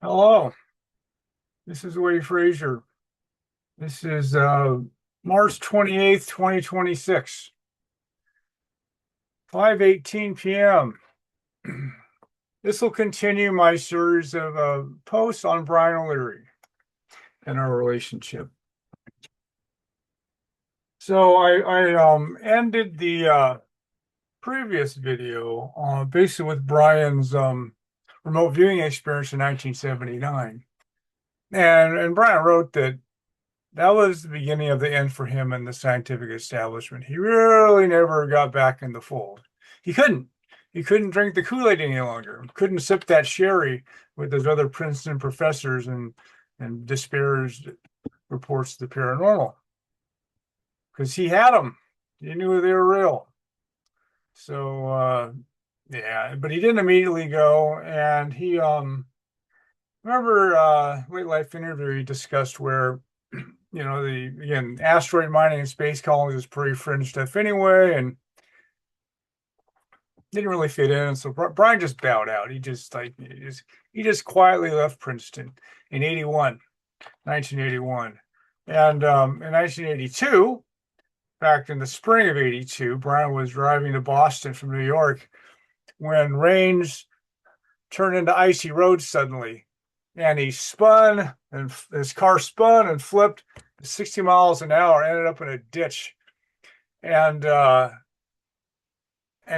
Hello, this is Wade Frazier. This is March 28th, 2026, 5:18 p.m. This will continue my series of posts on Brian O'Leary and our relationship. So I ended the previous video basically with Brian's remote viewing experience in 1979. And Brian wrote that was the beginning of the end for him in the scientific establishment. He really never got back in the fold. He couldn't. He couldn't drink the Kool-Aid any longer. Couldn't sip that sherry with those other Princeton professors and disparaged reports of the paranormal because he had them. He knew they were real. So yeah, but he didn't immediately go, and he remember late life interview he discussed where the again asteroid mining and space colonies is pretty fringe stuff anyway, and didn't really fit in. So Brian just bowed out. He just quietly left Princeton in 1981, and in 1982, back in the spring of '82, Brian was driving to Boston from New York when rains turned into icy roads suddenly, and he spun, and his car spun and flipped 60 miles an hour, ended up in a ditch, and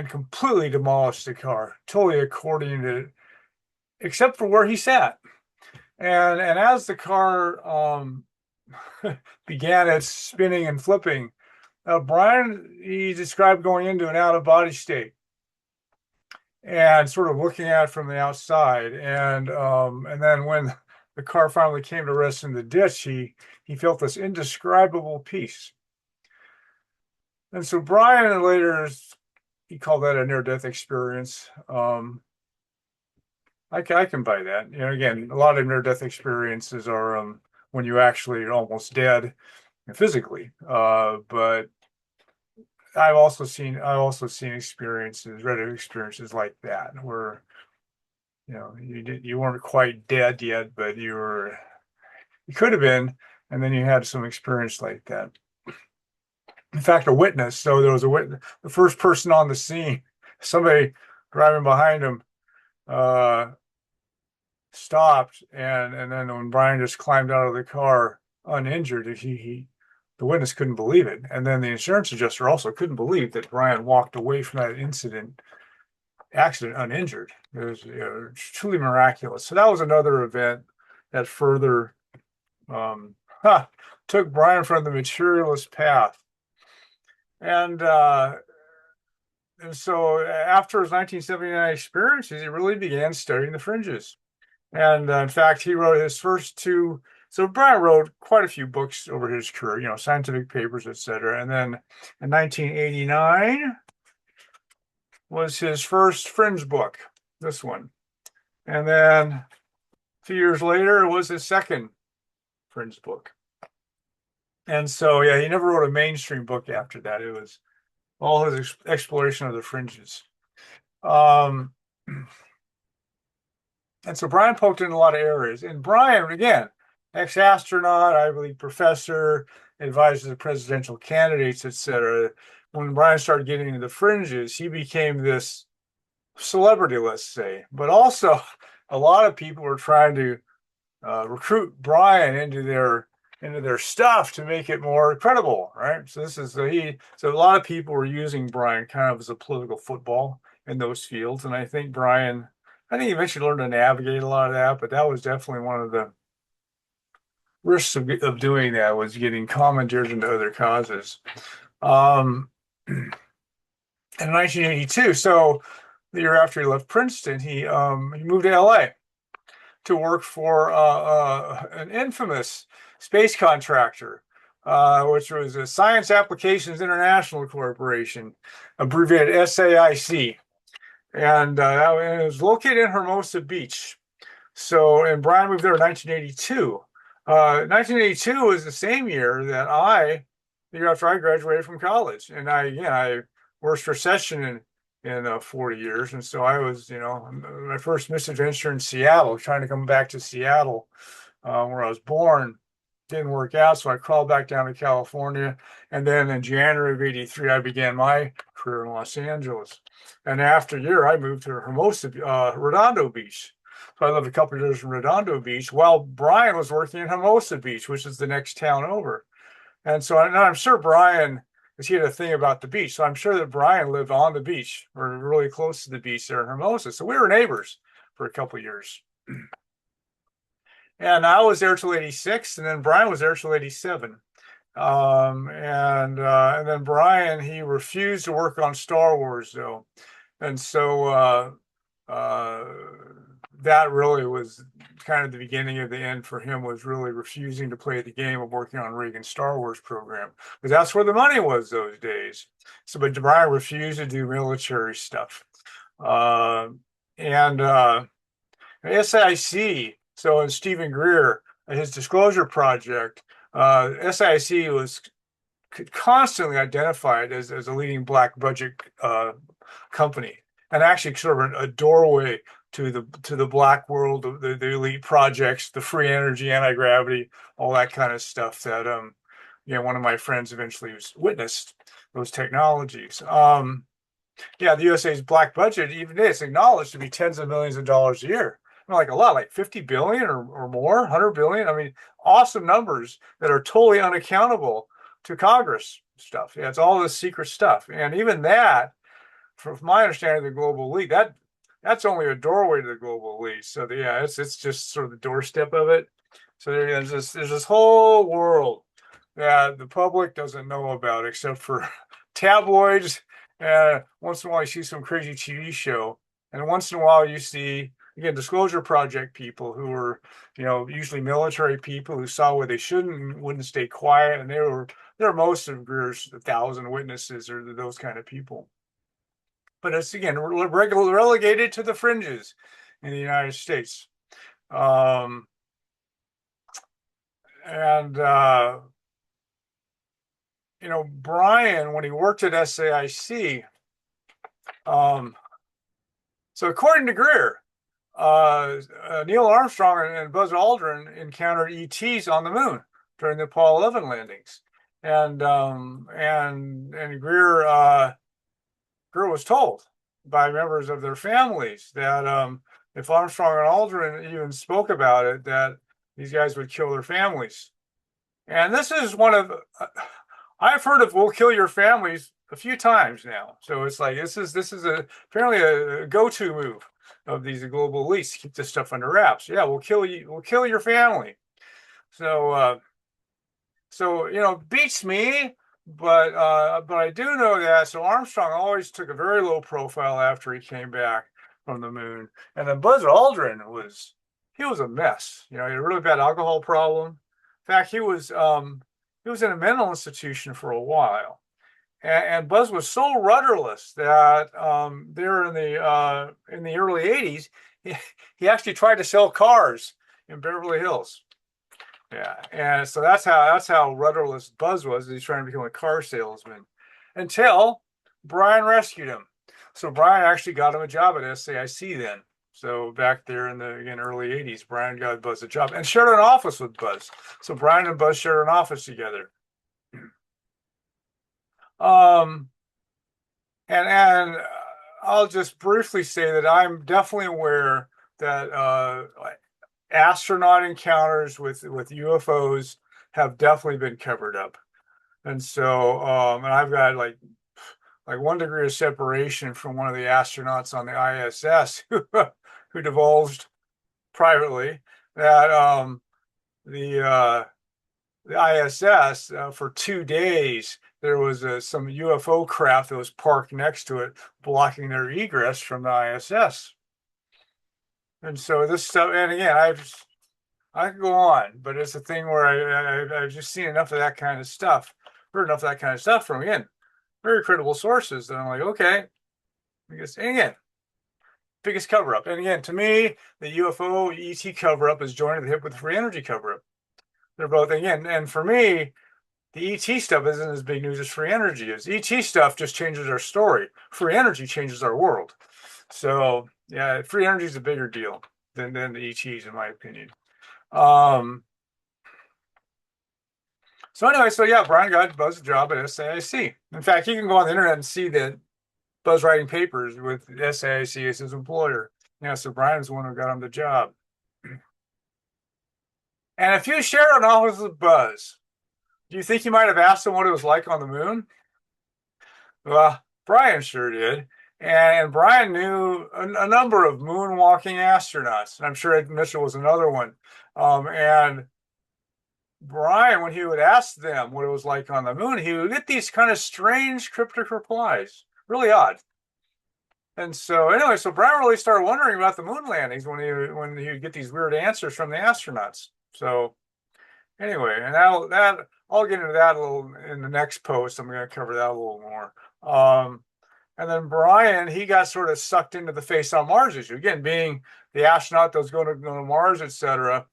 completely demolished the car, totally according to, except for where he sat. And as the car began its spinning and flipping, Brian, he described going into an out of body state and sort of looking at it from the outside. And then when the car finally came to rest in the ditch, he felt this indescribable peace. And so Brian later, he called that a near-death experience. I can buy that. Again, a lot of near-death experiences are when you actually are almost dead physically. But I've also seen experiences, read experiences like that where you weren't quite dead yet, but you could have been, and then you had some experience like that. In fact, a witness. So there was a witness, the first person on the scene, somebody driving behind him, stopped, and then when Brian just climbed out of the car uninjured, the witness couldn't believe it, and then the insurance adjuster also couldn't believe that Brian walked away from that accident uninjured. It was truly miraculous. So that was another event that further um, took Brian from the materialist path. And so after his 1979 experiences, he really began studying the fringes. And in fact, he wrote his first two. So Brian wrote quite a few books over his career, scientific papers, etc. And then in 1989 was his first fringe book, this one. And then a few years later was his second fringe book. And so, yeah, he never wrote a mainstream book after that. It was all his exploration of the fringes. And so Brian poked in a lot of areas. And Brian, again, ex-astronaut, Ivy League professor, advisor to presidential candidates, etc. When Brian started getting into the fringes, he became this celebrity, let's say. But also, a lot of people were trying to recruit Brian into their stuff to make it more credible, right? So a lot of people were using Brian kind of as a political football in those fields, and I think he eventually learned to navigate a lot of that, but that was definitely one of the risks of doing that, was getting commandeered into other causes. In 1982, so the year after he left Princeton, he moved to LA to work for an infamous space contractor, which was a Science Applications International Corporation, abbreviated SAIC. And it was located in Hermosa Beach. And Brian moved there in 1982. 1982 was the same year the year after I graduated from college. And I worst recession in 40 years. And so I was, my first misadventure in Seattle, trying to come back to Seattle, where I was born, didn't work out. So I crawled back down to California. And then in January of 83, I began my career in Los Angeles. And after a year, I moved to Hermosa, Redondo Beach. So I lived a couple of years in Redondo Beach while Brian was working in Hermosa Beach, which is the next town over. And so I'm sure Brian, because he had a thing about the beach. So I'm sure that Brian lived on the beach or really close to the beach there in Hermosa. So we were neighbors for a couple of years. And I was there till 86, and then Brian was there till 87. And then Brian, he refused to work on Star Wars though. And so uh, that really was kind of the beginning of the end for him, was really refusing to play the game of working on Reagan's Star Wars program, because that's where the money was those days. So, but Brian refused to do military stuff. Uh, and SIC, so in Stephen Greer, his disclosure project, SIC was constantly identified as a leading black budget company, and actually sort of a doorway to the black world, the elite projects, the free energy, anti-gravity, all that kind of stuff that one of my friends eventually witnessed those technologies. Yeah, the USA's black budget, even it's acknowledged to be tens of millions of dollars a year. Like a lot, like 50 billion or more, 100 billion. I mean, awesome numbers that are totally unaccountable to Congress stuff. Yeah, it's all this secret stuff. And even that, from my understanding of the global elite, that's only a doorway to the global elite. So yeah, it's just sort of the doorstep of it. So there's this whole world that the public doesn't know about, except for tabloids. Once in a while, you see some crazy TV show, and once in a while, you see again disclosure project people who are, usually military people who saw where they shouldn't and wouldn't stay quiet, and they're most of Greer's 1,000 witnesses or those kind of people. But it's again relegated to the fringes in the United States. And Brian, when he worked at SAIC, so according to Greer, Neil Armstrong and Buzz Aldrin encountered ETs on the moon during the Apollo 11 landings, and Greer was told by members of their families that if Armstrong and Aldrin even spoke about it, that these guys would kill their families. And this is one of I've heard of "we'll kill your families" a few times now. So it's like this is apparently a go-to move of these global elites to keep this stuff under wraps. Yeah, we'll kill you. We'll kill your family. So beats me, but I do know that. So Armstrong always took a very low profile after he came back from the moon, and then Buzz Aldrin was a mess. He had a really bad alcohol problem. In fact, he was in a mental institution for a while, and Buzz was so rudderless that there in the early '80s, he actually tried to sell cars in Beverly Hills. Yeah, and so that's how rudderless Buzz was. He's trying to become a car salesman until Brian rescued him. So Brian actually got him a job at SAIC then. So back there in the early '80s, Brian got Buzz a job and shared an office with Buzz. So Brian and Buzz shared an office together. Um, and I'll just briefly say that I'm definitely aware that astronaut encounters with UFOs have definitely been covered up. And so, and I've got like 1 degree of separation from one of the astronauts on the ISS who divulged privately that the ISS for 2 days there was some UFO craft that was parked next to it, blocking their egress from the ISS. And so this stuff, and again, I could go on, but it's a thing where I've just seen enough of that kind of stuff, heard enough of that kind of stuff from, again, very credible sources that I'm like, okay, because, and again, biggest cover up. And again, to me, the UFO ET cover up is joined at the hip with the free energy cover up. They're both, again, and for me, The ET stuff isn't as big news as free energy is. ET stuff just changes our story. Free energy changes our world. So yeah, free energy is a bigger deal than the ETs, in my opinion. Um, so anyway, so yeah, Brian got Buzz a job at SAIC. In fact, you can go on the internet and see that Buzz writing papers with SAIC as his employer. Yeah, so Brian was the one who got him the job. And if you share an office with Buzz, do you think you might have asked him what it was like on the moon? Well, Brian sure did. And Brian knew a number of moonwalking astronauts. I'm sure Ed Mitchell was another one. And Brian, when he would ask them what it was like on the moon, he would get these kind of strange cryptic replies. Really odd. And so anyway, so Brian really started wondering about the moon landings when he would get these weird answers from the astronauts. So anyway, and that I'll get into that a little in the next post. I'm going to cover that a little more. And then Brian, he got sort of sucked into the face on Mars issue. Again, being the astronaut that was going to go to Mars, etc.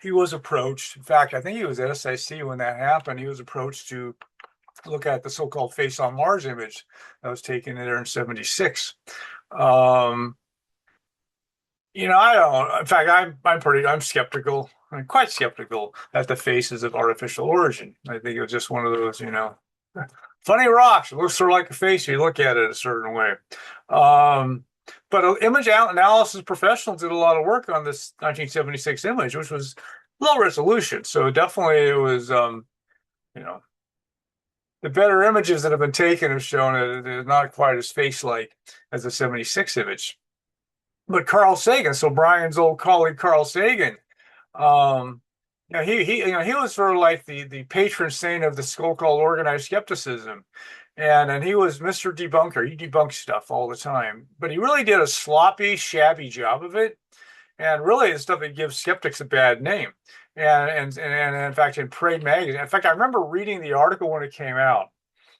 He was approached. In fact, I think he was at SIC when that happened. He was approached to look at the so-called face on Mars image that was taken there in '76. Um, I don't. In fact, I'm skeptical. I'm quite skeptical that the face is of artificial origin. I think it was just one of those, funny rocks. It looks sort of like a face. You look at it a certain way. But image analysis professionals did a lot of work on this 1976 image, which was low resolution. So definitely it was, the better images that have been taken have shown it is not quite as face-like as the '76 image. But Carl Sagan, so Brian's old colleague Carl Sagan, um, he was sort of like the patron saint of the so-called organized skepticism, and he was Mr. Debunker. He debunked stuff all the time, but he really did a sloppy, shabby job of it, and really the stuff that gives skeptics a bad name. And in fact, in Parade magazine, in fact, I remember reading the article when it came out,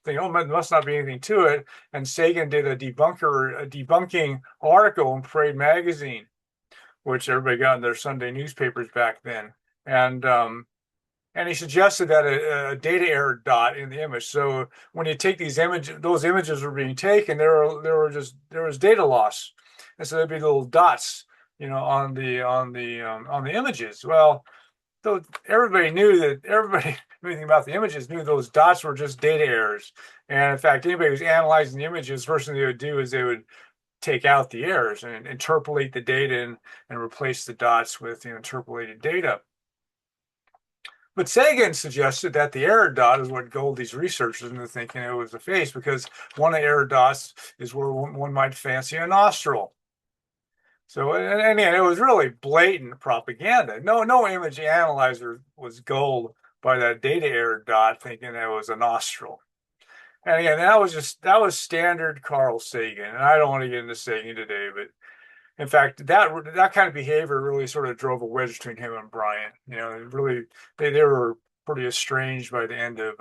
thinking, oh, there must not be anything to it. And Sagan did a debunking article in Parade magazine, which everybody got in their Sunday newspapers back then. And he suggested that a data error dot in the image. So when you take these images, those images were being taken, there was data loss, and so there'd be little dots, on the images. Well, so everybody anything about the images knew those dots were just data errors. And in fact, anybody who's analyzing the images, the first thing they would do is they would take out the errors and interpolate the data and replace the dots with interpolated data. But Sagan suggested that the error dot is what gulled these researchers into thinking it was a face, because one of the error dots is where one might fancy a nostril. So, and it was really blatant propaganda. No image analyzer was gulled by that data error dot thinking it was a nostril. And again, that was standard Carl Sagan. And I don't want to get into Sagan today, but in fact, that kind of behavior really sort of drove a wedge between him and Brian. Really, they were pretty estranged by the end of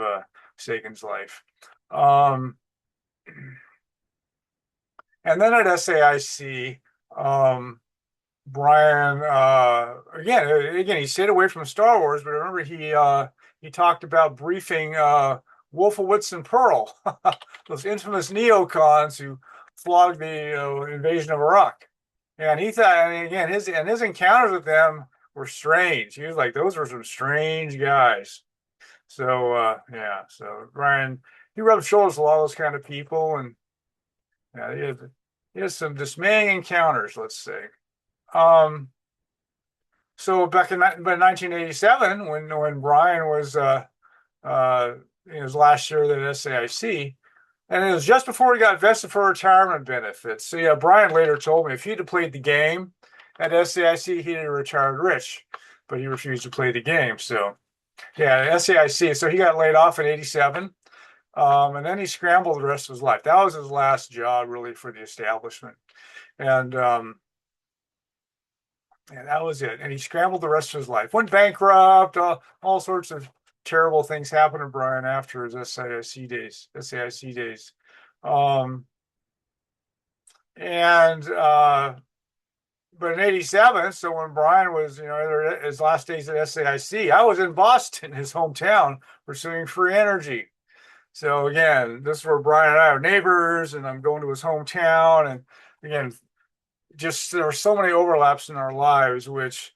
Sagan's life. And then at SAIC, Brian again he stayed away from Star Wars, but remember he talked about briefing Wolfowitz and Pearl, those infamous neocons who flogged the invasion of Iraq. And he thought, and again, his encounters with them were strange. He was like, those were some strange guys. So so Brian, he rubbed shoulders with a lot of those kind of people, and he had some dismaying encounters, let's say. So back in 1987, when Brian was in his last year at SAIC, and it was just before he got vested for retirement benefits. So yeah, Brian later told me if he'd have played the game at SAIC, he'd have retired rich, but he refused to play the game. So yeah, SAIC. So he got laid off in '87, and then he scrambled the rest of his life. That was his last job, really, for the establishment, and that was it. And he scrambled the rest of his life. Went bankrupt. All sorts of terrible things happened to Brian after his SAIC days. And but but in '87, so when Brian was, his last days at SAIC, I was in Boston, his hometown, pursuing free energy. So again, this is where Brian and I are neighbors, and I'm going to his hometown. And again, just there are so many overlaps in our lives, which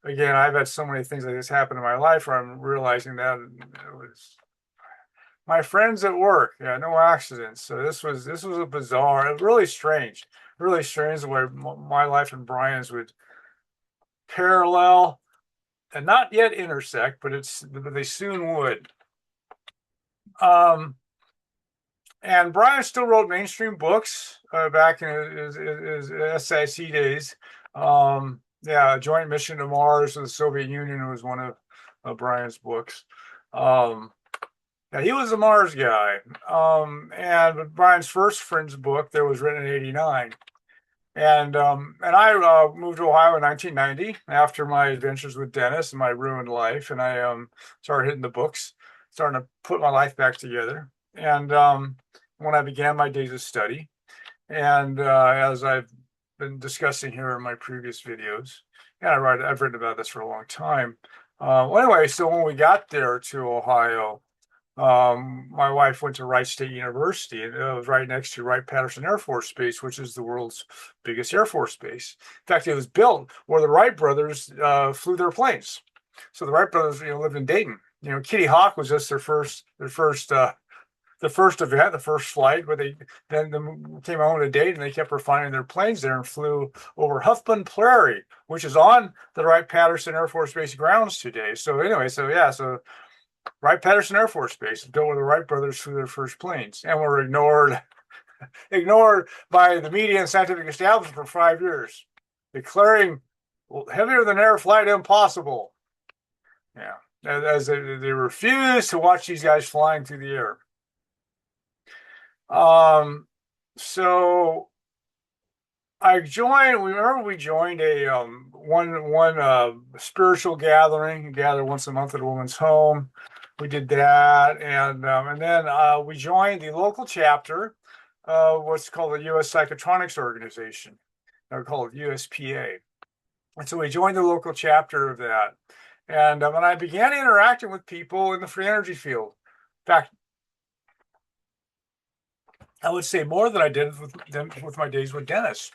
again, I've had so many things like this happen in my life where I'm realizing that it was my friends at work. Yeah, no accidents. So this was a bizarre, really strange the way my life and Brian's would parallel and not yet intersect, but they soon would. Um, and Brian still wrote mainstream books back in his SIC days. Yeah, Joint Mission to Mars with the Soviet Union was one of Brian's books. Um, yeah, he was a Mars guy. And Brian's first Friends book that was written in '89. And I moved to Ohio in 1990 after my adventures with Dennis and my ruined life, and I started hitting the books, starting to put my life back together. And when I began my days of study, and as I've been discussing here in my previous videos, and I've written about this for a long time. Well, anyway, so when we got there to Ohio, my wife went to Wright State University, and it was right next to Wright-Patterson Air Force Base, which is the world's biggest Air Force base. In fact, it was built where the Wright brothers flew their planes. So the Wright brothers, lived in Dayton. Kitty Hawk was just the first event, the first flight, but they then came home to Dayton, and they kept refining their planes there and flew over Huffman Prairie, which is on the Wright-Patterson Air Force Base grounds today. So anyway, so Wright-Patterson Air Force Base, built where the Wright brothers flew their first planes, and were ignored by the media and scientific establishment for 5 years, declaring heavier than air flight impossible. Yeah, as they refused to watch these guys flying through the air. So we joined a one spiritual gathering, gather once a month at a woman's home. We did that, and then we joined the local chapter of what's called the U.S. Psychotronics Organization. They're called USPA. And so we joined the local chapter of that. And I began interacting with people in the free energy field. In fact, I would say more than I did with my days with Dennis.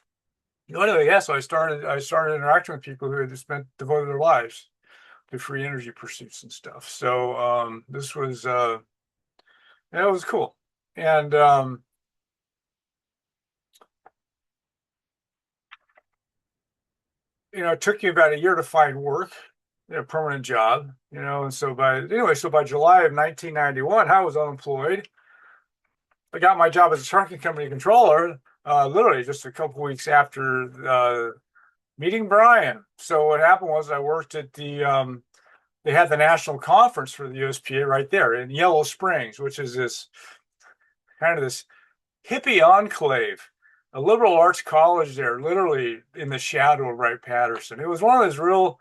Anyway, yeah, so I started interacting with people who had devoted their lives to free energy pursuits and stuff. So this was that was cool. And it took me about a year to find work, a permanent job, and so by July of 1991, I was unemployed. I got my job as a trucking company controller, literally just a couple weeks after meeting Brian. So what happened was I worked at they had the national conference for the USPA right there in Yellow Springs, which is this hippie enclave, a liberal arts college there, literally in the shadow of Wright-Patterson. It was one of those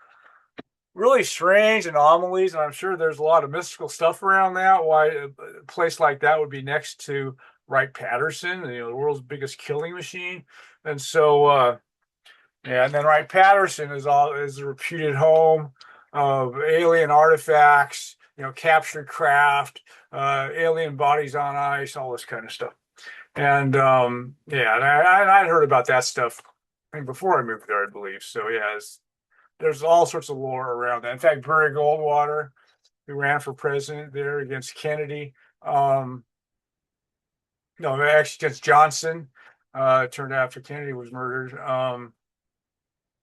really strange anomalies, and I'm sure there's a lot of mystical stuff around that, why a place like that would be next to Wright-Patterson, the world's biggest killing machine. And so and then Wright-Patterson is a reputed home of alien artifacts, captured craft, alien bodies on ice, all this kind of stuff. And and I'd heard about that stuff before I moved there, I believe. So yeah, there's all sorts of lore around that. In fact, Barry Goldwater, who ran for president there against Kennedy, no, actually against Johnson, turned out after Kennedy was murdered.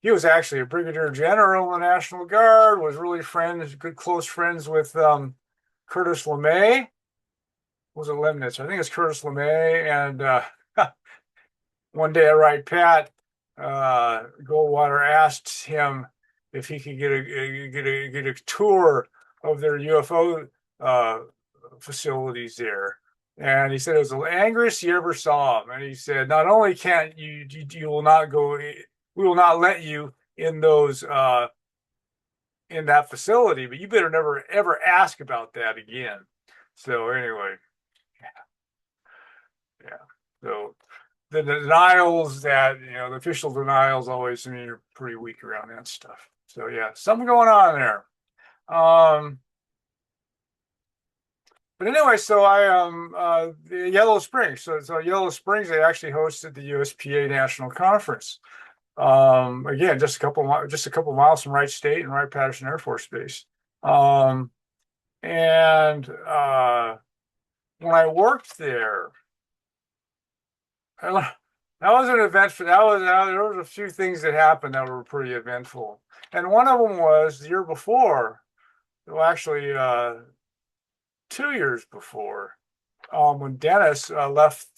He was actually a brigadier general in the National Guard, was really close friends with Curtis LeMay. Was it Lemnitz? I think it's Curtis LeMay. And one day at Wright-Pat, Goldwater asked him if he could get a tour of their UFO facilities there. And he said it was the angriest he ever saw him. And he said, not only can't you will not go, we will not let you in those in that facility, but you better never ever ask about that again. So anyway, yeah. So the denials that, the official denials always, are pretty weak around that stuff. So yeah, something going on there. Um, but anyway, so the Yellow Springs. So Yellow Springs, they actually hosted the USPA National Conference. Again, just a couple miles from Wright State and Wright-Patterson Air Force Base. And when I worked there, that was an event for that was there was a few things that happened that were pretty eventful. And one of them was the year before, well, actually 2 years before, when Dennis was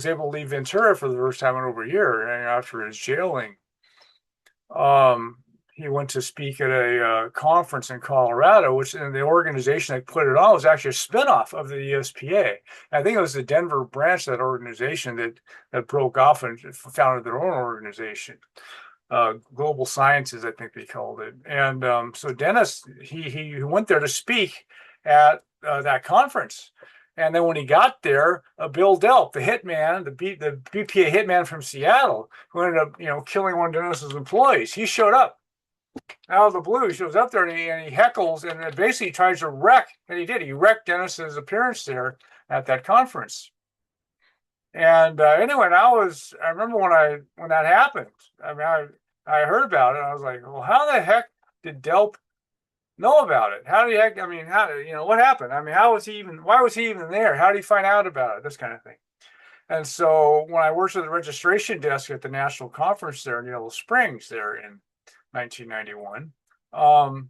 able to leave Ventura for the first time in over a year, and after his jailing. He went to speak at a conference in Colorado, which and the organization that put it on was actually a spinoff of the USPA. I think it was the Denver branch of that organization that broke off and founded their own organization. Global Sciences, I think they called it. And so Dennis, he went there to speak at that conference. And then when he got there, Bill Delp, the hitman, the BPA hitman from Seattle, who ended up, killing one of Dennis's employees, he showed up out of the blue. He shows up there and he heckles and basically tries to wreck, and he did. He wrecked Dennis's appearance there at that conference. And anyway, I remember when that happened. I mean, I heard about it. And I was like, well, how the heck did Delp know about it? How did he? I mean, what happened? I mean, why was he even there? How did he find out about it? This kind of thing. And so when I worked at the registration desk at the national conference there in Yellow Springs there in 1991, I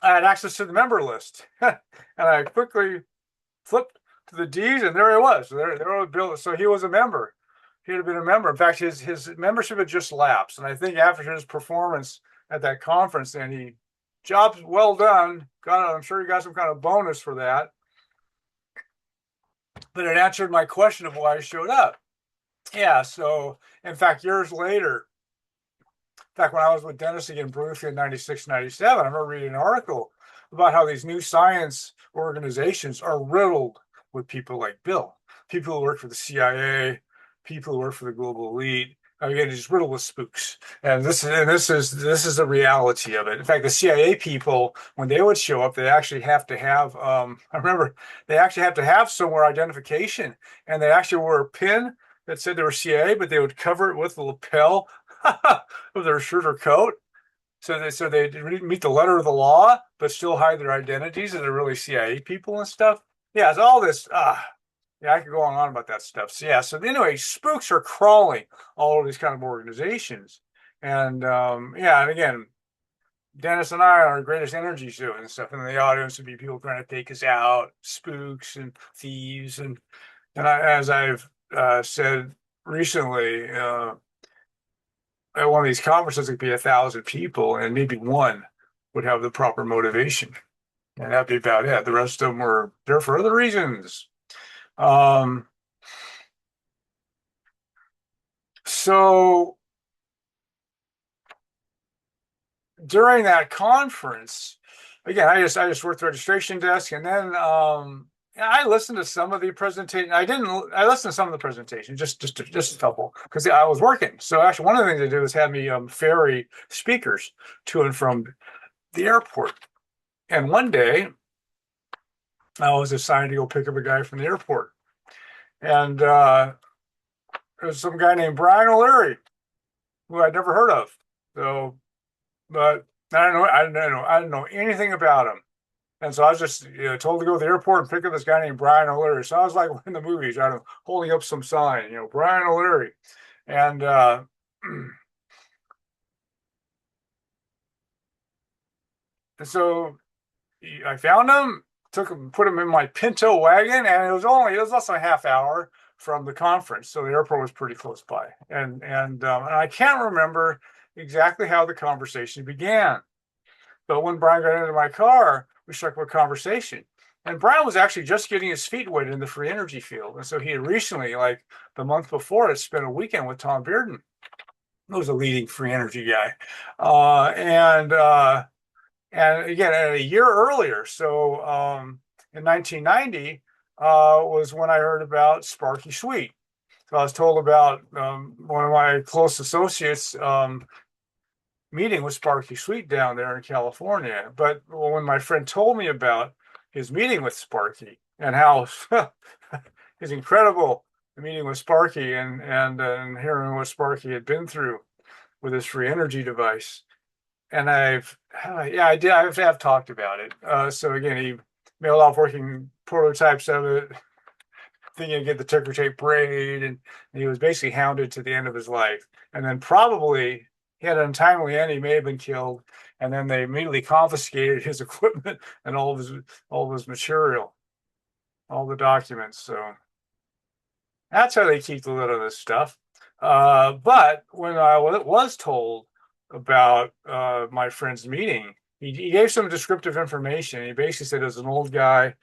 had access to the member list, and I quickly flipped to the deeds, and there he was. There was Bill. So he was a member. He had been a member. In fact, his membership had just lapsed, and I think after his performance at that conference, then job well done. I'm sure he got some kind of bonus for that. But it answered my question of why I showed up. Yeah. So in fact, years later, in fact, when I was with Dennis again briefly in 96, 97, I remember reading an article about how these new science organizations are riddled with people like Bill, people who work for the CIA, people who work for the global elite. Again, it's riddled with spooks, and this is the reality of it. In fact, the CIA people, when they would show up, they actually have to have. I remember they actually have to have somewhere identification, and they actually wore a pin that said they were CIA, but they would cover it with the lapel of their shirt or coat, so they meet the letter of the law, but still hide their identities, and they're really CIA people and stuff. Yeah, it's all this. Yeah, I could go on about that stuff. So yeah, so anyway, spooks are crawling all over these kind of organizations, and yeah, and again, Dennis and I are our greatest energy show and stuff, and in the audience would be people trying to take us out, spooks and thieves, and as I've said recently. At one of these conferences, it could be 1,000 people, and maybe one would have the proper motivation, and that'd be about it. The rest of them were there for other reasons. So during that conference, again, I just worked the registration desk, and then I listened to some of the presentation. I listened to some of the presentation, just a couple, because I was working. So actually, one of the things they did was have me ferry speakers to and from the airport. And one day, I was assigned to go pick up a guy from the airport, and there was some guy named Brian O'Leary, who I'd never heard of. So, but I didn't know anything about him. And so I was just told to go to the airport and pick up this guy named Brian O'Leary. So I was like in the movies, I'm holding up some sign, Brian O'Leary. And so I found him, put him in my Pinto wagon, and it was less than a half hour from the conference. So the airport was pretty close by. And I can't remember exactly how the conversation began. But when Brian got into my car, we struck up a conversation. And Brian was actually just getting his feet wet in the free energy field. And so he had recently, like the month before, had spent a weekend with Tom Bearden, who was a leading free energy guy. And again, a year earlier, so in 1990, was when I heard about Sparky Sweet. So I was told about one of my close associates meeting with Sparky Sweet down there in California. But when my friend told me about his meeting with Sparky and how his incredible meeting with Sparky and hearing what Sparky had been through with his free energy device, and yeah, I did. I've talked about it. So again, he mailed off working prototypes of it, thinking he'd get the ticker tape parade, and he was basically hounded to the end of his life. And then probably he had an untimely end. He may have been killed, and then they immediately confiscated his equipment and all of his material, all the documents. So that's how they keep the lid on this stuff. But when I was told about my friend's meeting, he gave some descriptive information. He basically said it was an old guy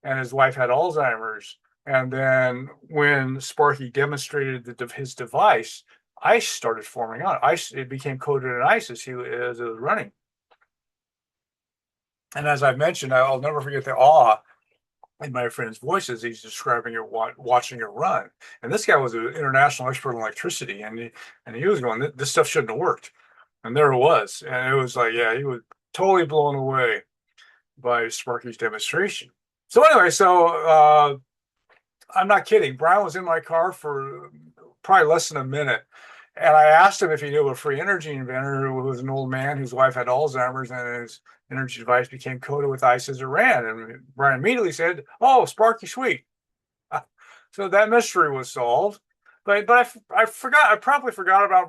and his wife had Alzheimer's. And then when Sparky demonstrated his device, ice started forming on it. Ice, it became coated in ice as it was running. And as I mentioned, I'll never forget the awe in my friend's voice as he's describing it, watching it run. And this guy was an international expert on electricity, and he was going, "This stuff shouldn't have worked." And there it was, and it was like, yeah, he was totally blown away by Sparky's demonstration. So anyway, I'm not kidding. Brian was in my car for probably less than a minute. And I asked him if he knew of a free energy inventor who was an old man whose wife had Alzheimer's and his energy device became coated with ice as it ran. And Brian immediately said, "Oh, Sparky Sweet." So that mystery was solved. But I forgot. I promptly forgot about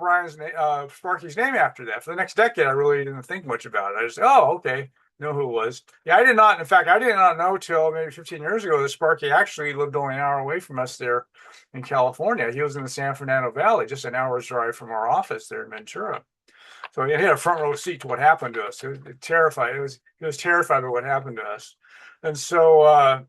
Sparky's name after that. For the next decade, I really didn't think much about it. I just said, "Oh, okay, know who it was." Yeah, I did not. In fact, I did not know till maybe 15 years ago that Sparky actually lived only an hour away from us there in California. He was in the San Fernando Valley, just an hour's drive from our office there in Ventura. So he had a front row seat to what happened to us. It was terrified. He was terrified of what happened to us. And so, at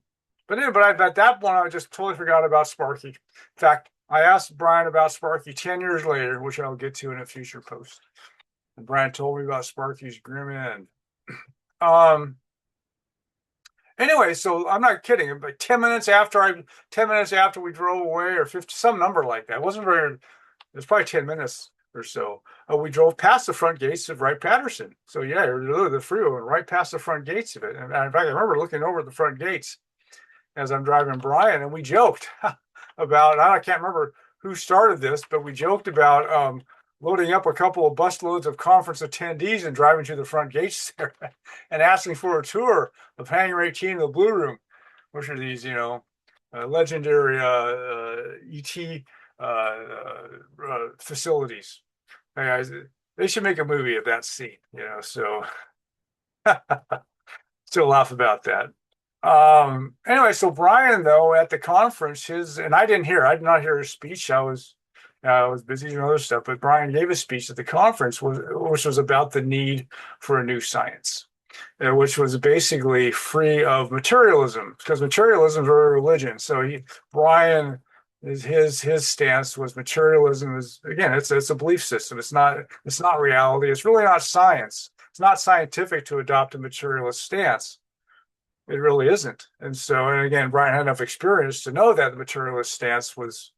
that point, I just totally forgot about Sparky. In fact, I asked Brian about Sparky 10 years later, which I'll get to in a future post. And Brian told me about Sparky's grim end. Anyway, so I'm not kidding. But 10 minutes after we drove away, or 50, some number like that. It wasn't very. It was probably 10 minutes or so. We drove past the front gates of Wright-Patterson. So yeah, the freeway went right past the front gates of it. And in fact, I remember looking over at the front gates as I'm driving Brian, and we joked about. I can't remember who started this, but we joked about loading up a couple of busloads of conference attendees and driving to the front gates there and asking for a tour of Hangar 18 and the Blue Room, which are these, legendary ET facilities. They should make a movie of that scene, so still laugh about that. Anyway, so Brian, though, at the conference, I did not hear his speech. I was busy doing other stuff, but Brian gave a speech at the conference, which was about the need for a new science, which was basically free of materialism, because materialism is a religion. So Brian, his stance was materialism is, again, it's a belief system. It's not reality. It's really not science. It's not scientific to adopt a materialist stance. It really isn't. And again, Brian had enough experience to know that the materialist stance was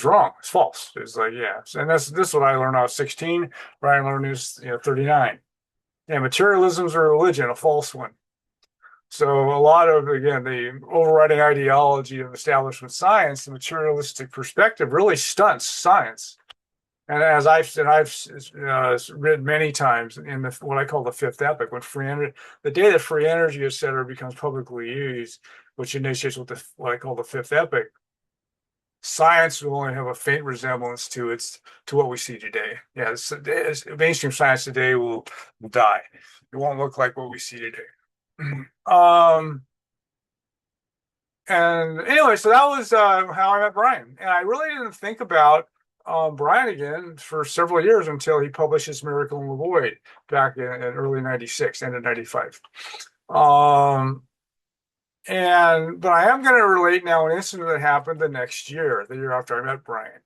wrong. It's false. It's like, yeah. And this is what I learned when I was 16. Brian learned was 39. Yeah, materialism is a religion, a false one. So a lot of, again, the overriding ideology of establishment science, the materialistic perspective, really stunts science. And as I've written many times in what I call the fifth epoch, the day that free energy, et cetera, becomes publicly used, which initiates what I call the fifth epoch, science will only have a faint resemblance to what we see today. Yeah, mainstream science today will die. It won't look like what we see today. And anyway, so that was how I met Brian, and I really didn't think about Brian again for several years until he published his Miracle in the Void back in early '96, end of '95. But I am going to relate now an incident that happened the year after I met Brian.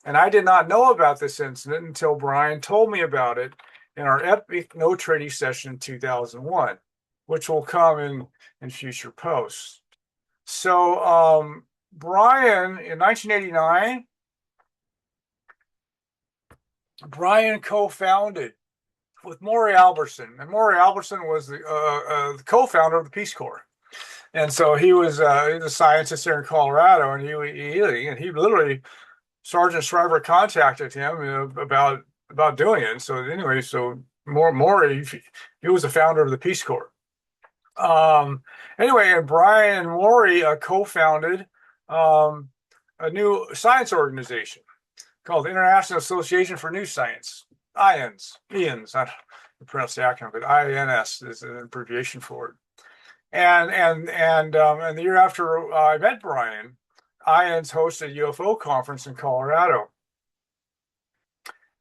And I did not know about this incident until Brian told me about it in our epic no trading session in 2001, which will come in future posts. So Brian in 1989, Brian co-founded with Maury Albertson, and Maury Albertson was the co-founder of the Peace Corps. And so he was a scientist there in Colorado, and he literally Sergeant Shriver contacted him about doing it. And so anyway, so Maury he was the founder of the Peace Corps. Anyway, and Brian and Maury co-founded um, a new science organization called the International Association for New Science. IANS. I don't pronounce the acronym, but INS is an abbreviation for it. And the year after I met Brian, IANS hosted a UFO conference in Colorado.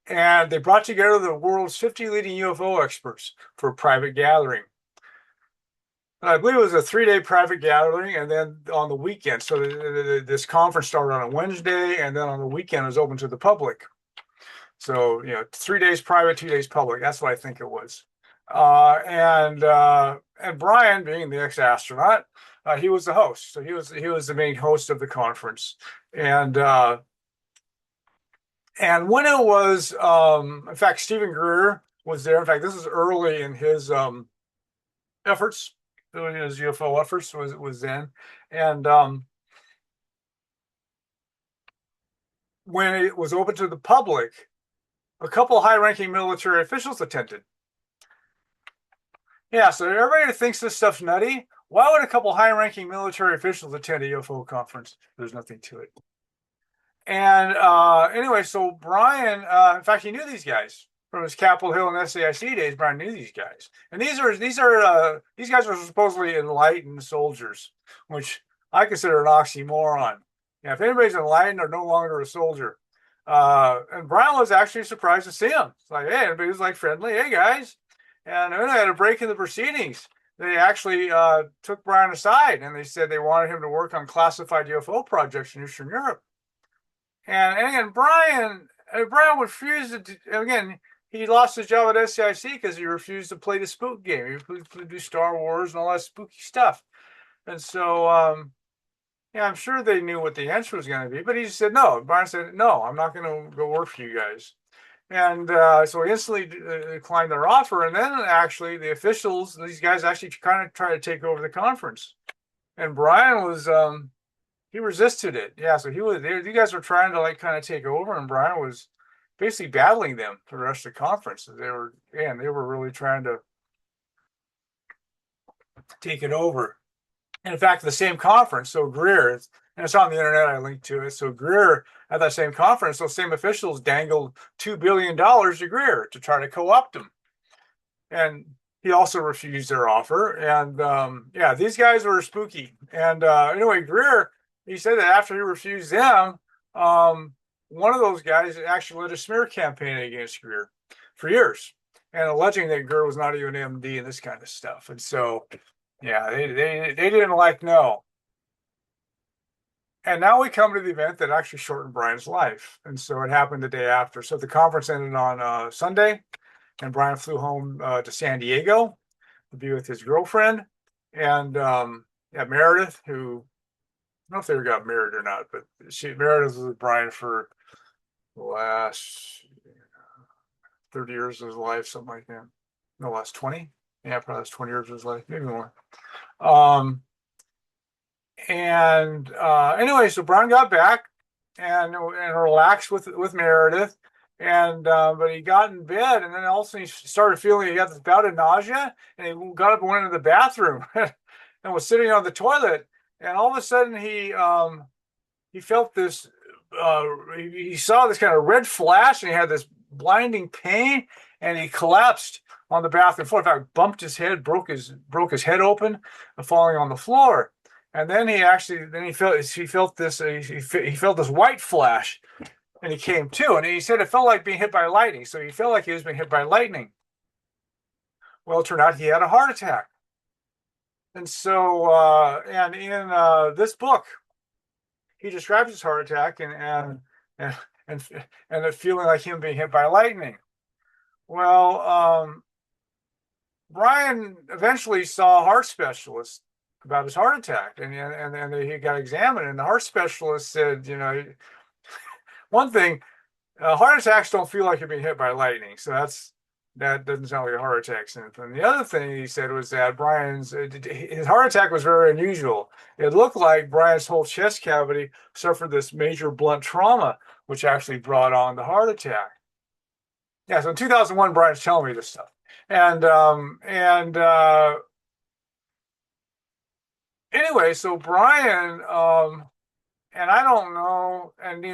And they brought together the world's 50 leading UFO experts for a private gathering. And I believe it was a 3-day private gathering, and then on the weekend. So this conference started on a Wednesday, and then on the weekend it was open to the public. So, 3 days private, 2 days public. That's what I think it was. And Brian, being the ex-astronaut, he was the host. So he was the main host of the conference. And when it was, in fact, Stephen Greer was there. In fact, this is early in his efforts, doing his UFO efforts was then. And when it was open to the public, a couple high-ranking military officials attended. Yeah, so everybody thinks this stuff's nutty. Why would a couple high-ranking military officials attend a UFO conference? There's nothing to it. And anyway, so Brian, in fact, he knew these guys from his Capitol Hill and SAIC days. Brian knew these guys, and these guys are supposedly enlightened soldiers, which I consider an oxymoron. Yeah, if anybody's enlightened, they're no longer a soldier. And Brian was actually surprised to see him. It's like, hey, everybody was like friendly, hey guys. And then I had a break in the proceedings. They actually took Brian aside, and they said they wanted him to work on classified UFO projects in Eastern Europe. And again, Brian refused to. Again, he lost his job at SAIC because he refused to play the spook game. He refused to do Star Wars and all that spooky stuff. And so, I'm sure they knew what the answer was going to be, but he just said no. Brian said, no, I'm not going to go work for you guys. And so he instantly declined their offer. And then actually the officials, these guys actually kind of tried to take over the conference. And Brian was, he resisted it. Yeah, so you guys were trying to kind of take over, and Brian was basically battling them for the rest of the conference. They were really trying to take it over. And in fact, the same conference, so Greer, and it's on the internet, I linked to it. So Greer, at that same conference, those same officials dangled $2 billion to Greer to try to co-opt him. And he also refused their offer. And these guys were spooky. And anyway, Greer, he said that after he refused them, one of those guys actually led a smear campaign against Greer for years, and alleging that Greer was not even MD and this kind of stuff. And so, yeah, they didn't like no. And now we come to the event that actually shortened Brian's life. And so it happened the day after. So the conference ended on Sunday, and Brian flew home to San Diego to be with his girlfriend. And Meredith, who, I don't know if they ever got married or not, but Meredith was with Brian for the last 30 years of his life, something like that. No, last 20? Yeah, probably last 20 years of his life, maybe more. Anyway, so Brian got back and relaxed with Meredith, but he got in bed, and then all of a sudden he started feeling he got this bout of nausea, and he got up and went into the bathroom and was sitting on the toilet, and all of a sudden he felt this. He saw this kind of red flash, and he had this blinding pain, and he collapsed on the bathroom floor. In fact, bumped his head, broke his head open, falling on the floor. And then he felt this white flash, and he came to, and he said it felt like being hit by lightning. So he felt like he was being hit by lightning. Well, it turned out he had a heart attack. And so, and in this book, he describes his heart attack and it feeling like him being hit by lightning. Well, Brian eventually saw a heart specialist about his heart attack, and then he got examined, and the heart specialist said, one thing, heart attacks don't feel like you're being hit by lightning, so that doesn't sound like a heart attack symptom. The other thing he said was that Brian's his heart attack was very unusual. It looked like Brian's whole chest cavity suffered this major blunt trauma, which actually brought on the heart attack. Yeah, so in 2001, Brian's telling me this stuff, and anyway, so Brian, and I don't know, and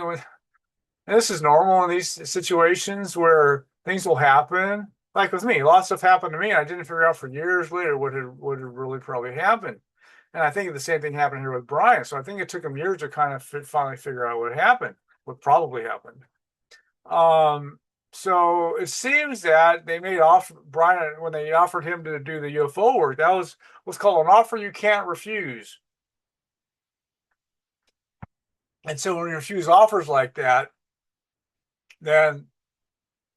this is normal in these situations where things will happen. Like with me, lots of stuff happened to me, and I didn't figure out for years later what had really probably happened. And I think the same thing happened here with Brian. So I think it took him years to kind of finally figure out what happened, what probably happened. So it seems that they made off Brian when they offered him to do the UFO work. That was what's called an offer you can't refuse. And so when you refuse offers like that, then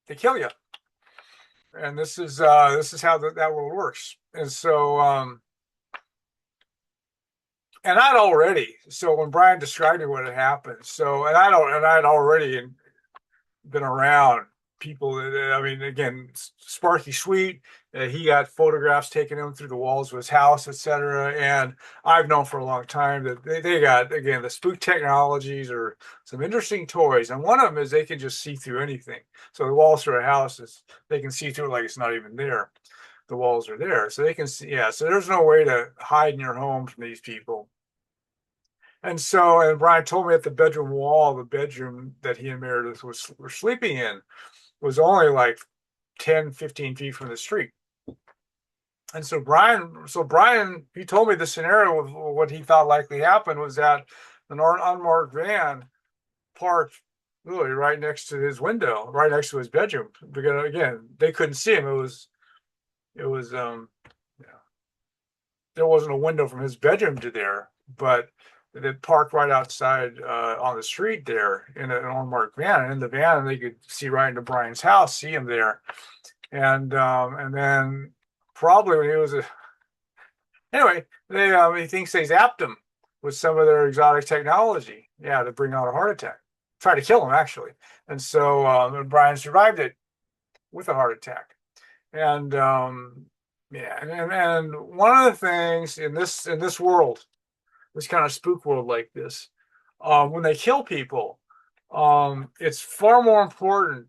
they kill you. And this is how that world works. And so and I'd already, so when Brian described me what had happened, so I'd already been around people that, I mean, again, Sparky Sweet, he got photographs taken him through the walls of his house, etc. And I've known for a long time that they got, again, the spook technologies or some interesting toys. And one of them is they can just see through anything. So the walls to a house, they can see through it like it's not even there. The walls are there. So they can see, yeah. So there's no way to hide in your home from these people. And Brian told me at the bedroom wall, the bedroom that he and Meredith were sleeping in was only like 10, 15 feet from the street. And so Brian, he told me the scenario of what he thought likely happened was that an unmarked van parked really right next to his window, right next to his bedroom. Because again, they couldn't see him. It was there wasn't a window from his bedroom to there, but they parked right outside on the street there in an unmarked van. And in the van, they could see right into Brian's house, see him there. And then probably when he was anyway, he thinks they zapped him with some of their exotic technology, yeah, to bring on a heart attack, try to kill him actually. And so Brian survived it with a heart attack. And yeah, and one of the things in this world, this kind of spook world like this, when they kill people, it's far more important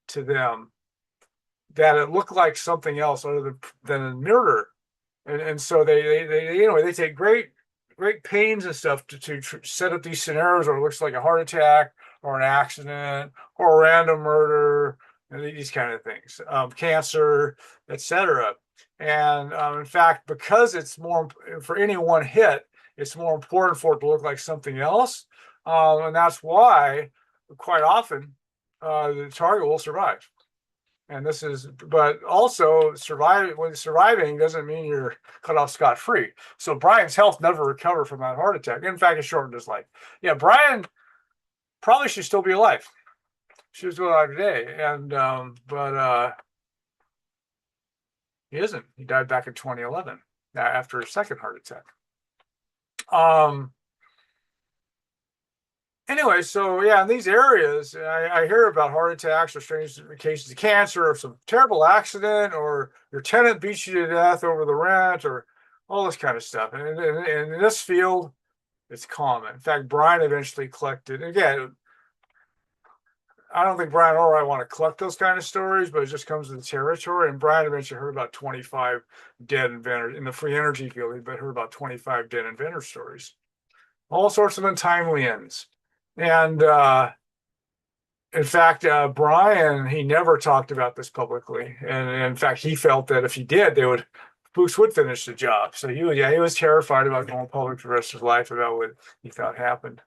to them that it look like something else other than a murder. And so they take great pains and stuff to set up these scenarios where it looks like a heart attack or an accident or a random murder and these kind of things, cancer, etc. And in fact, because it's more for any one hit, it's more important for it to look like something else, and that's why quite often the target will survive. And but also surviving doesn't mean you're cut off scot-free. So Brian's health never recovered from that heart attack. In fact, it shortened his life. Yeah, Brian probably should still be alive. She was still alive today, but he isn't. He died back in 2011 after a second heart attack. Anyway, so yeah, in these areas, I hear about heart attacks or strange cases of cancer or some terrible accident or your tenant beats you to death over the rent or all this kind of stuff. And in this field, it's common. In fact, Brian eventually collected, again, I don't think Brian or I want to collect those kind of stories, but it just comes with the territory. And Brian eventually heard about 25 dead inventors in the free energy field. He heard about 25 dead inventor stories, all sorts of untimely ends. And in fact, Brian, he never talked about this publicly. And in fact, he felt that if he did, Boots would finish the job. So he was terrified about going public for the rest of his life about what he thought happened.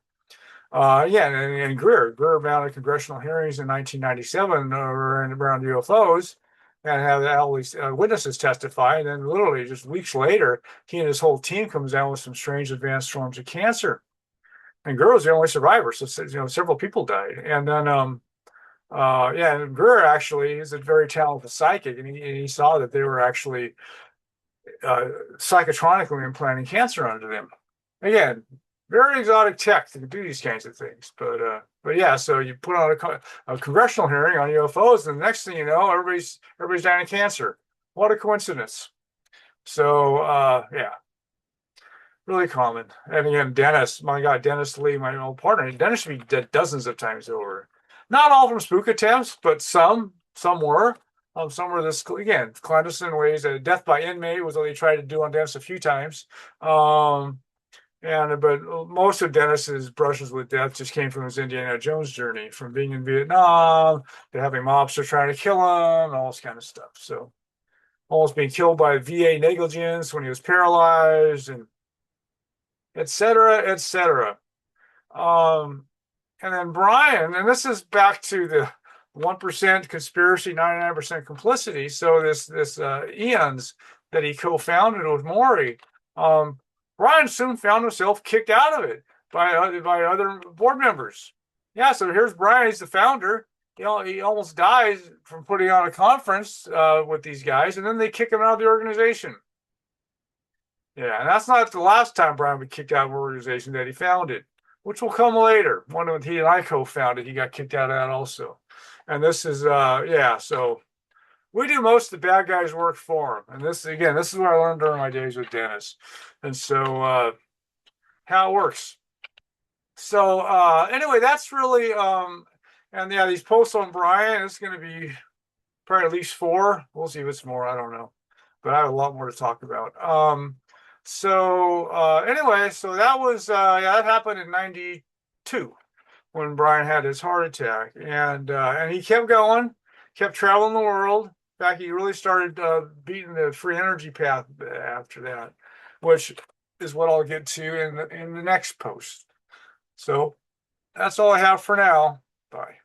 And Greer mounted congressional hearings in 1997 around UFOs and had all these witnesses testify. And then literally just weeks later, he and his whole team comes down with some strange advanced forms of cancer. And Greer was the only survivor, so several people died. And then, and Greer actually is a very talented psychic, and he saw that they were actually psychotronically implanting cancer onto them. Again, very exotic tech to do these kinds of things. But yeah, so you put on a congressional hearing on UFOs, and the next thing you know, everybody's dying of cancer. What a coincidence. So yeah, really common. And again, Dennis, my God, Dennis Lee, my old partner, Dennis should be dead dozens of times over. Not all from spook attempts, but some were. Some were this again clandestine ways. Death by inmate was what they tried to do on Dennis a few times. Um, and but most of Dennis's brushes with death just came from his Indiana Jones journey, from being in Vietnam to having mobsters trying to kill him, and all this kind of stuff. So almost being killed by VA negligence when he was paralyzed, and et cetera, et cetera. Um, and then Brian, and this is back to the 1% conspiracy, 99% complicity. So this Eons that he co-founded with Maury, um, Brian soon found himself kicked out of it by other board members. Yeah, so here's Brian, he's the founder. You know, he almost dies from putting on a conference with these guys, and then they kick him out of the organization. Yeah, and that's not the last time Brian would kicked out of an organization that he founded, which will come later. One of he and I co-founded, he got kicked out of that also. And this is yeah, so we do most of the bad guys' work for him. And this is what I learned during my days with Dennis. And so how it works. So anyway, that's really and yeah, these posts on Brian, it's gonna be probably at least four. We'll see if it's more, I don't know. But I have a lot more to talk about. So anyway, so that was yeah, that happened in 92 when Brian had his heart attack. And he kept going, kept traveling the world. In fact, he really started beating the free energy path after that, which is what I'll get to in the next post. So that's all I have for now. Bye.